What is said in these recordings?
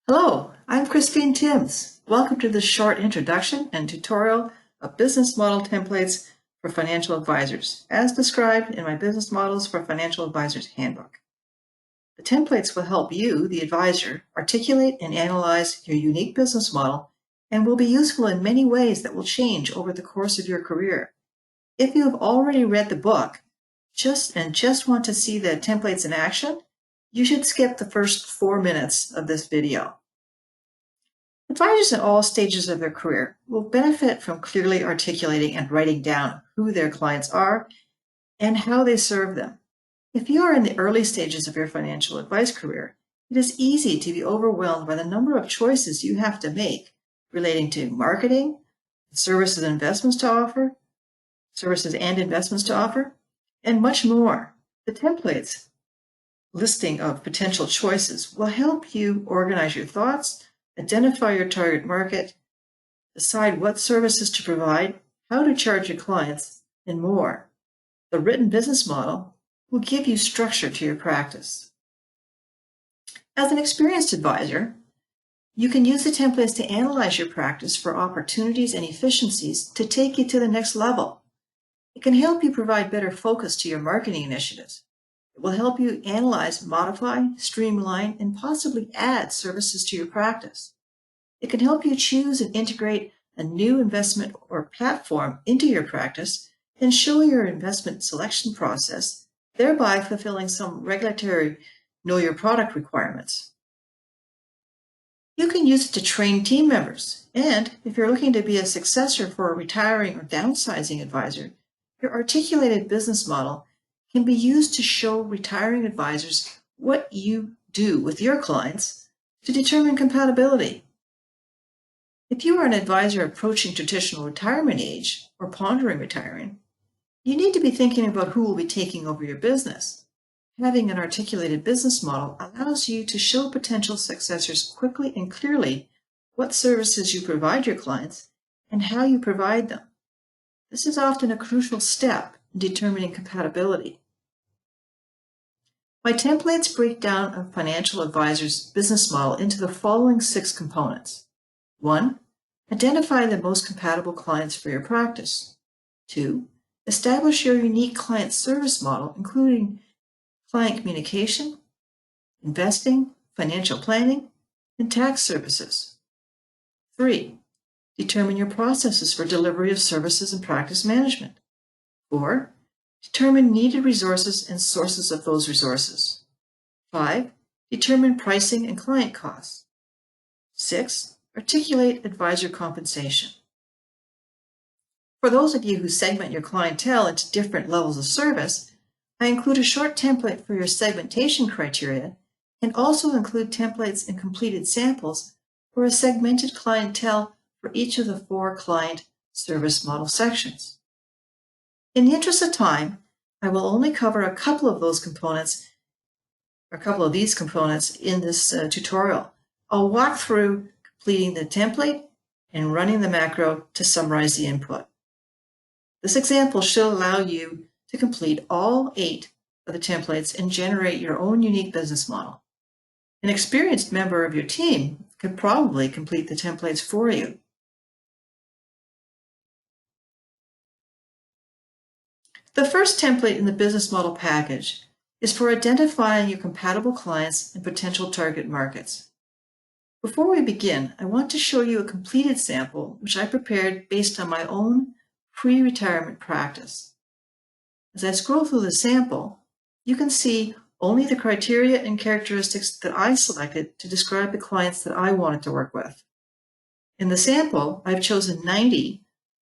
Hello, I'm Christine Timms. Welcome to this short introduction and tutorial of business model templates for financial advisors, as described in my Business Models for Financial Advisors Handbook. The templates will help you, the advisor, articulate and analyze your unique business model and will be useful in many ways that will change over the course of your career. If you have already read the book just want to see the templates in action, you should skip the first 4 minutes of this video. Advisors at all stages of their career will benefit from clearly articulating and writing down who their clients are and how they serve them. If you are in the early stages of your financial advice career, it is easy to be overwhelmed by the number of choices you have to make relating to marketing, services and investments to offer, and much more. The templates listing of potential choices will help you organize your thoughts, identify your target market, decide what services to provide, how to charge your clients, and more. The written business model will give you structure to your practice. As an experienced advisor, you can use the templates to analyze your practice for opportunities and efficiencies to take you to the next level. It can help you provide better focus to your marketing initiatives. It will help you analyze, modify, streamline, and possibly add services to your practice. It can help you choose and integrate a new investment or platform into your practice and show your investment selection process, thereby fulfilling some regulatory know your product requirements. You can use it to train team members, and if you're looking to be a successor for a retiring or downsizing advisor, your articulated business model can be used to show retiring advisors what you do with your clients to determine compatibility. If you are an advisor approaching traditional retirement age or pondering retiring, you need to be thinking about who will be taking over your business. Having an articulated business model allows you to show potential successors quickly and clearly what services you provide your clients and how you provide them. This is often a crucial step in determining compatibility. My templates break down a financial advisor's business model into the following 6 components. 1. Identify the most compatible clients for your practice. 2. Establish your unique client service model, including client communication, investing, financial planning, and tax services. 3. Determine your processes for delivery of services and practice management. 4. Determine needed resources and sources of those resources. 5. Determine pricing and client costs. 6. Articulate advisor compensation. For those of you who segment your clientele into different levels of service, I include a short template for your segmentation criteria and also include templates and completed samples for a segmented clientele for each of the 4 client service model sections. In the interest of time, I will only cover a couple of these components in this tutorial. I'll walk through completing the template and running the macro to summarize the input. This example should allow you to complete all 8 of the templates and generate your own unique business model. An experienced member of your team could probably complete the templates for you. The first template in the business model package is for identifying your compatible clients and potential target markets. Before we begin, I want to show you a completed sample which I prepared based on my own pre-retirement practice. As I scroll through the sample, you can see only the criteria and characteristics that I selected to describe the clients that I wanted to work with. In the sample, I've chosen 90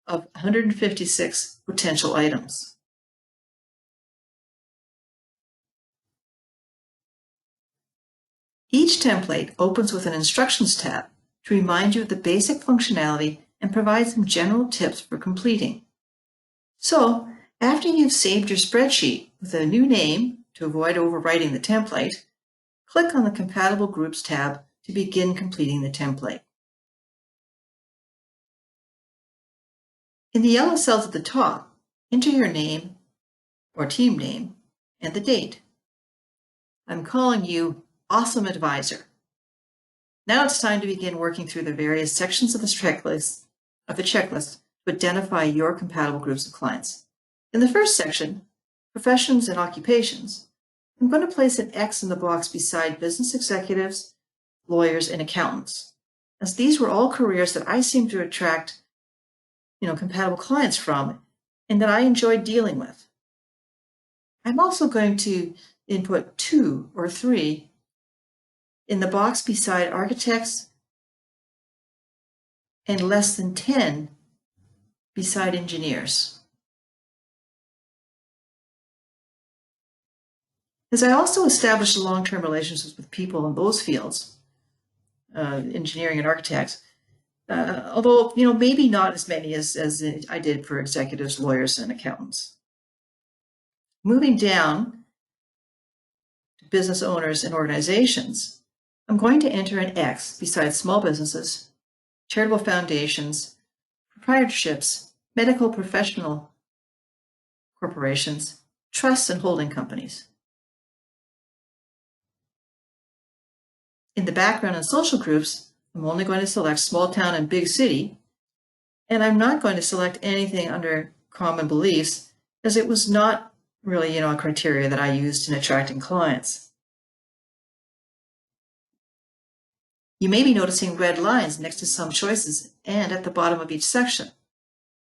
of 156 potential items. Each template opens with an Instructions tab to remind you of the basic functionality and provide some general tips for completing. So, after you've saved your spreadsheet with a new name to avoid overwriting the template, click on the Compatible Groups tab to begin completing the template. In the yellow cells at the top, enter your name or team name and the date. I'm calling you Awesome Advisor. Now it's time to begin working through the various sections of the checklist to identify your compatible groups of clients. In the first section, professions and occupations, I'm going to place an X in the box beside business executives, lawyers, and accountants, as these were all careers that I seem to attract, compatible clients from and that I enjoy dealing with. I'm also going to input 2 or 3 in the box beside architects and less than 10 beside engineers. As I also establish long-term relationships with people in those fields, engineering and architects, although maybe not as many as I did for executives, lawyers, and accountants. Moving down to business owners and organizations, I'm going to enter an X beside small businesses, charitable foundations, proprietorships, medical professional corporations, trusts, and holding companies. In the background and social groups, I'm only going to select small town and big city, and I'm not going to select anything under common beliefs, as it was not really, a criteria that I used in attracting clients. You may be noticing red lines next to some choices and at the bottom of each section.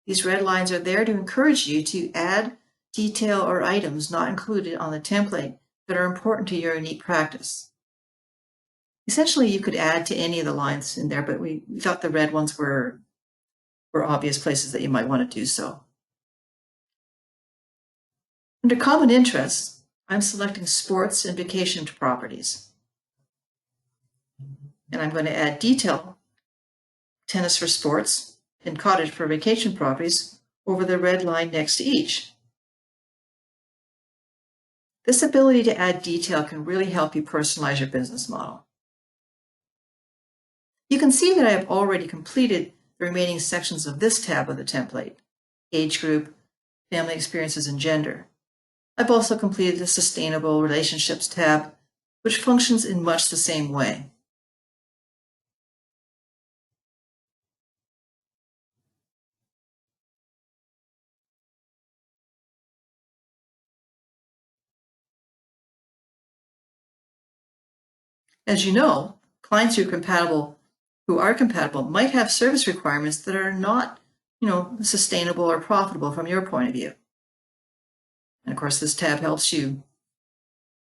These red lines are there to encourage you to add detail or items not included on the template that are important to your unique practice. Essentially, you could add to any of the lines in there, but we thought the red ones were obvious places that you might want to do so. Under common interests, I'm selecting sports and vacation properties. And I'm going to add detail, tennis for sports and cottage for vacation properties, over the red line next to each. This ability to add detail can really help you personalize your business model. You can see that I have already completed the remaining sections of this tab of the template: age group, family experiences, and gender. I've also completed the Sustainable Relationships tab, which functions in much the same way. As you know, clients who are compatible might have service requirements that are not, sustainable or profitable from your point of view. And of course, this tab helps you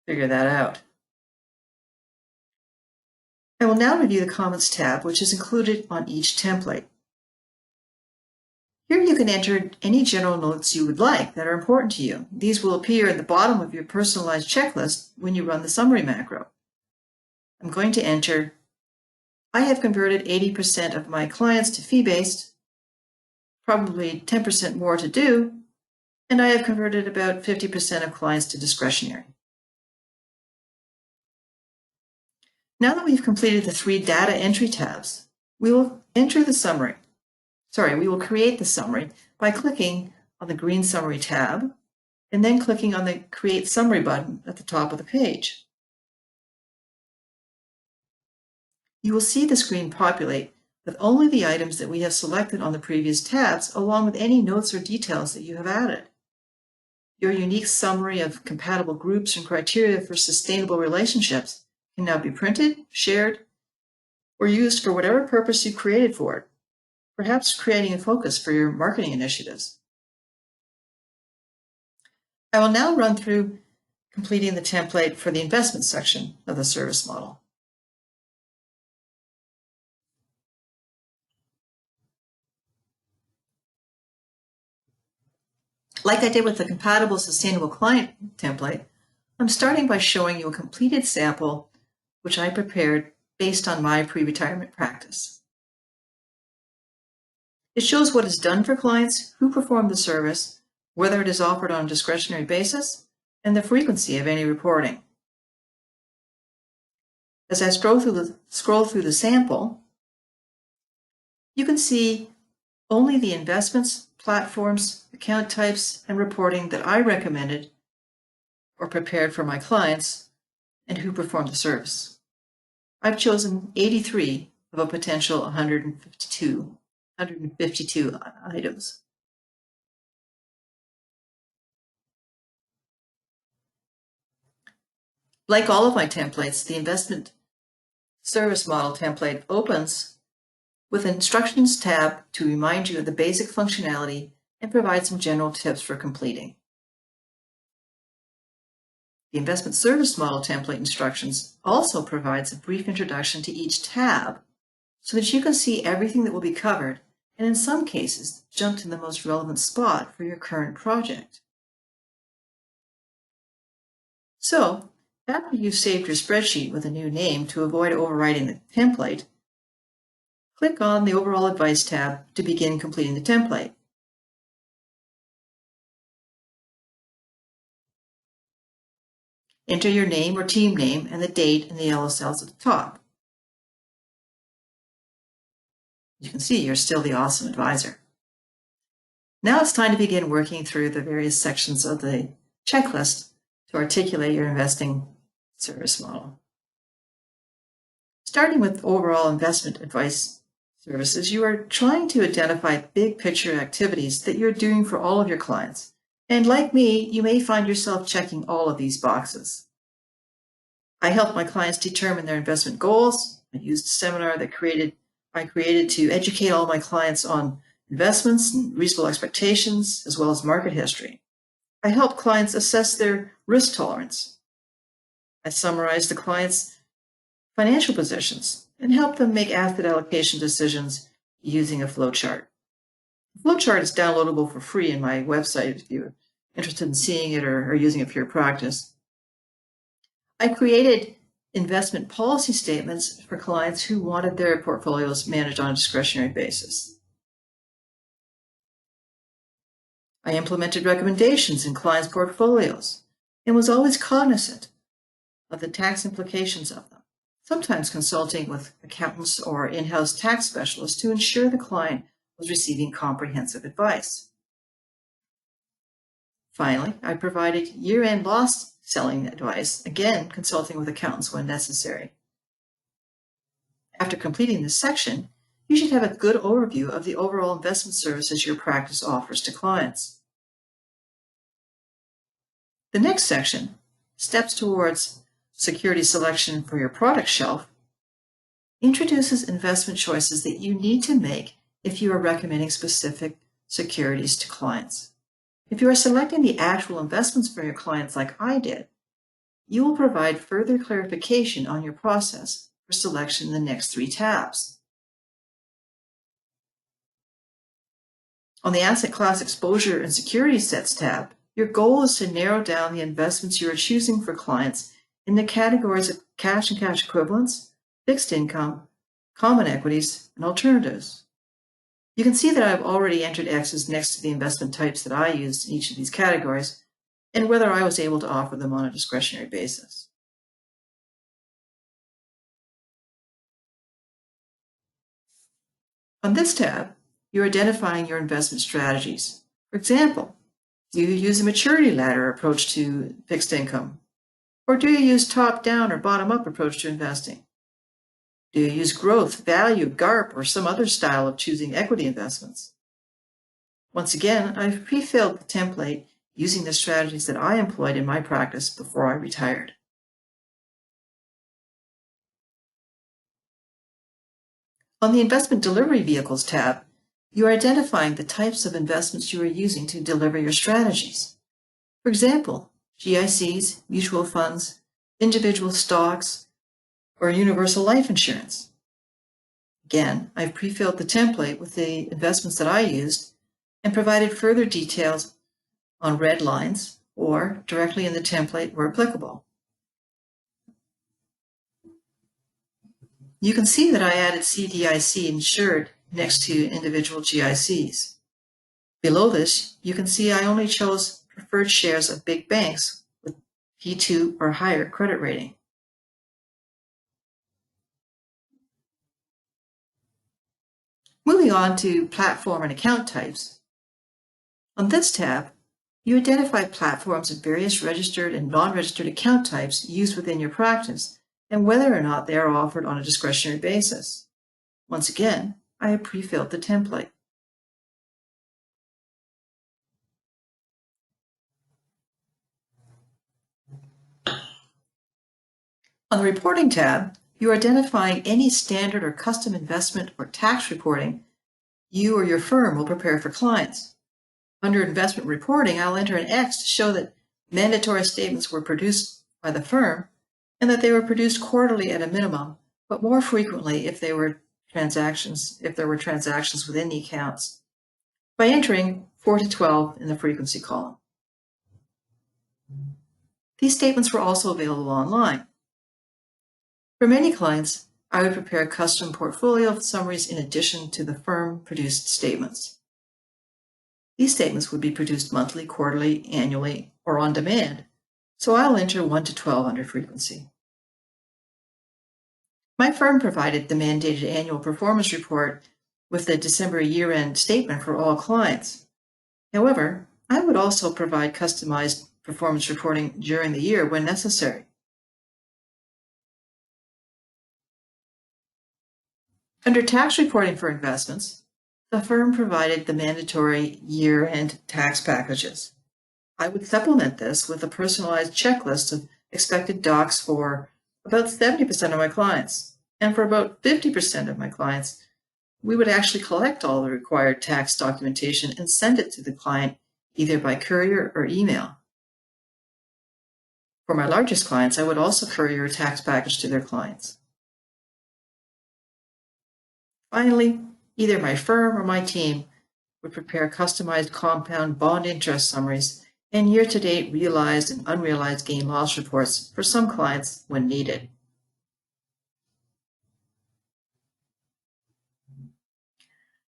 figure that out. I will now review the Comments tab, which is included on each template. Here you can enter any general notes you would like that are important to you. These will appear at the bottom of your personalized checklist when you run the summary macro. I'm going to enter, I have converted 80% of my clients to fee-based, probably 10% more to do, and I have converted about 50% of clients to discretionary. Now that we've completed the 3 data entry tabs, we will create the summary by clicking on the green Summary tab and then clicking on the Create Summary button at the top of the page. You will see the screen populate with only the items that we have selected on the previous tabs, along with any notes or details that you have added. Your unique summary of compatible groups and criteria for sustainable relationships can now be printed, shared, or used for whatever purpose you created for it, perhaps creating a focus for your marketing initiatives. I will now run through completing the template for the investment section of the service model. Like I did with the compatible sustainable client template, I'm starting by showing you a completed sample which I prepared based on my pre-retirement practice. It shows what is done for clients, who perform the service, whether it is offered on a discretionary basis, and the frequency of any reporting. As I scroll through the sample, you can see only the investments, platforms, account types, and reporting that I recommended or prepared for my clients and who performed the service. I've chosen 83 of a potential 152 items. Like all of my templates, the investment service model template opens with an instructions tab to remind you of the basic functionality and provide some general tips for completing. The investment service model template instructions also provides a brief introduction to each tab so that you can see everything that will be covered and in some cases jump to the most relevant spot for your current project. So, after you've saved your spreadsheet with a new name to avoid overwriting the template, click on the Overall Advice tab to begin completing the template. Enter your name or team name and the date in the yellow cells at the top. You can see you're still the awesome advisor. Now it's time to begin working through the various sections of the checklist to articulate your investing service model. Starting with overall investment advice services, you are trying to identify big picture activities that you're doing for all of your clients. And like me, you may find yourself checking all of these boxes. I help my clients determine their investment goals. I used a seminar that I created to educate all my clients on investments and reasonable expectations, as well as market history. I help clients assess their risk tolerance. I summarize the client's financial positions and help them make asset allocation decisions using a flowchart. The flowchart is downloadable for free in my website if you're interested in seeing it or using it for your practice. I created investment policy statements for clients who wanted their portfolios managed on a discretionary basis. I implemented recommendations in clients' portfolios and was always cognizant of the tax implications of them, sometimes consulting with accountants or in-house tax specialists to ensure the client was receiving comprehensive advice. Finally, I provided year-end loss selling advice, again consulting with accountants when necessary. After completing this section, you should have a good overview of the overall investment services your practice offers to clients. The next section, Steps Towards Security Selection for Your Product Shelf, introduces investment choices that you need to make if you are recommending specific securities to clients. If you are selecting the actual investments for your clients like I did, you will provide further clarification on your process for selection in the next 3 tabs. On the Asset Class Exposure and Security Sets tab, your goal is to narrow down the investments you are choosing for clients in the categories of cash and cash equivalents, fixed income, common equities, and alternatives. You can see that I've already entered X's next to the investment types that I used in each of these categories and whether I was able to offer them on a discretionary basis. On this tab, you're identifying your investment strategies. For example, do you use a maturity ladder approach to fixed income? Or do you use top-down or bottom-up approach to investing? Do you use growth, value, GARP, or some other style of choosing equity investments? Once again, I've pre-filled the template using the strategies that I employed in my practice before I retired. On the Investment Delivery Vehicles tab, you are identifying the types of investments you are using to deliver your strategies. For example, GICs, mutual funds, individual stocks, or universal life insurance. Again, I've pre-filled the template with the investments that I used and provided further details on red lines or directly in the template where applicable. You can see that I added CDIC insured next to individual GICs. Below this, you can see I only chose preferred shares of big banks with P2 or higher credit rating. Moving on to platform and account types. On this tab, you identify platforms of various registered and non-registered account types used within your practice and whether or not they are offered on a discretionary basis. Once again, I have pre-filled the template. On the Reporting tab, you are identifying any standard or custom investment or tax reporting you or your firm will prepare for clients. Under Investment Reporting, I'll enter an X to show that mandatory statements were produced by the firm and that they were produced quarterly at a minimum, but more frequently if there were transactions within the accounts, by entering 4 to 12 in the frequency column. These statements were also available online. For many clients, I would prepare custom portfolio summaries in addition to the firm-produced statements. These statements would be produced monthly, quarterly, annually, or on demand, so I'll enter 1 to 12 under frequency. My firm provided the mandated annual performance report with the December year-end statement for all clients. However, I would also provide customized performance reporting during the year when necessary. Under tax reporting for investments, the firm provided the mandatory year-end tax packages. I would supplement this with a personalized checklist of expected docs for about 70% of my clients. And for about 50% of my clients, we would actually collect all the required tax documentation and send it to the client either by courier or email. For my largest clients, I would also courier a tax package to their clients. Finally, either my firm or my team would prepare customized compound bond interest summaries and year-to-date realized and unrealized gain-loss reports for some clients when needed.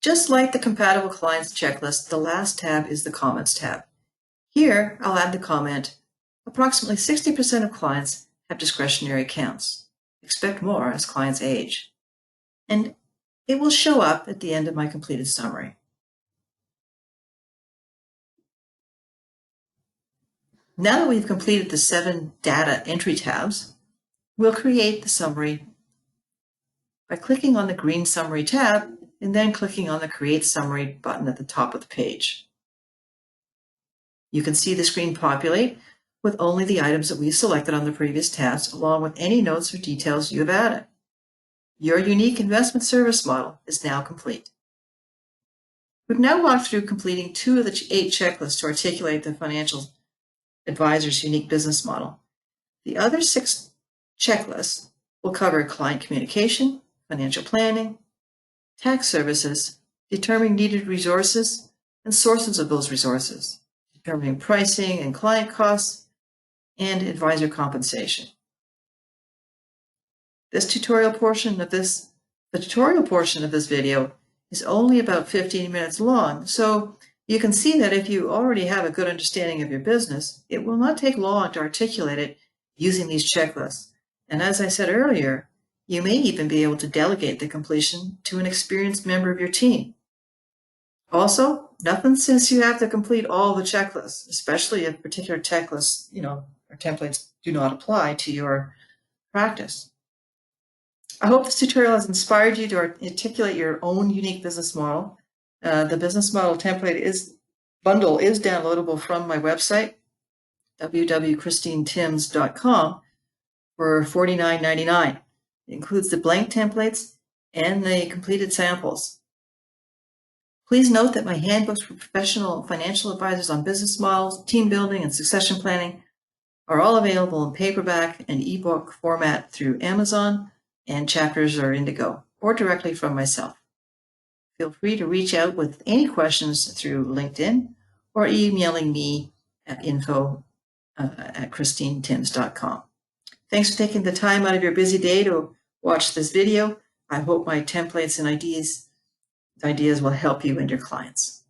Just like the compatible clients checklist, the last tab is the comments tab. Here, I'll add the comment, approximately 60% of clients have discretionary accounts. Expect more as clients age. And it will show up at the end of my completed summary. Now that we've completed the 7 data entry tabs, we'll create the summary by clicking on the green Summary tab and then clicking on the Create Summary button at the top of the page. You can see the screen populate with only the items that we selected on the previous tabs, along with any notes or details you have added. Your unique investment service model is now complete. We've now walked through completing 2 of the 8 checklists to articulate the financial advisor's unique business model. The other 6 checklists will cover client communication, financial planning, tax services, determining needed resources and sources of those resources, determining pricing and client costs, and advisor compensation. The tutorial portion of this video is only about 15 minutes long, so you can see that if you already have a good understanding of your business, it will not take long to articulate it using these checklists. And as I said earlier, you may even be able to delegate the completion to an experienced member of your team. Also, nothing says you have to complete all the checklists, especially if particular checklists, or templates do not apply to your practice. I hope this tutorial has inspired you to articulate your own unique business model. The business model template bundle is downloadable from my website, www.christinetims.com, for $49.99. It includes the blank templates and the completed samples. Please note that my handbooks for professional financial advisors on business models, team building, and succession planning are all available in paperback and ebook format through Amazon and Chapters or Indigo, or directly from myself. Feel free to reach out with any questions through LinkedIn or emailing me at info@christinetims.com. Thanks for taking the time out of your busy day to watch this video. I hope my templates and ideas will help you and your clients.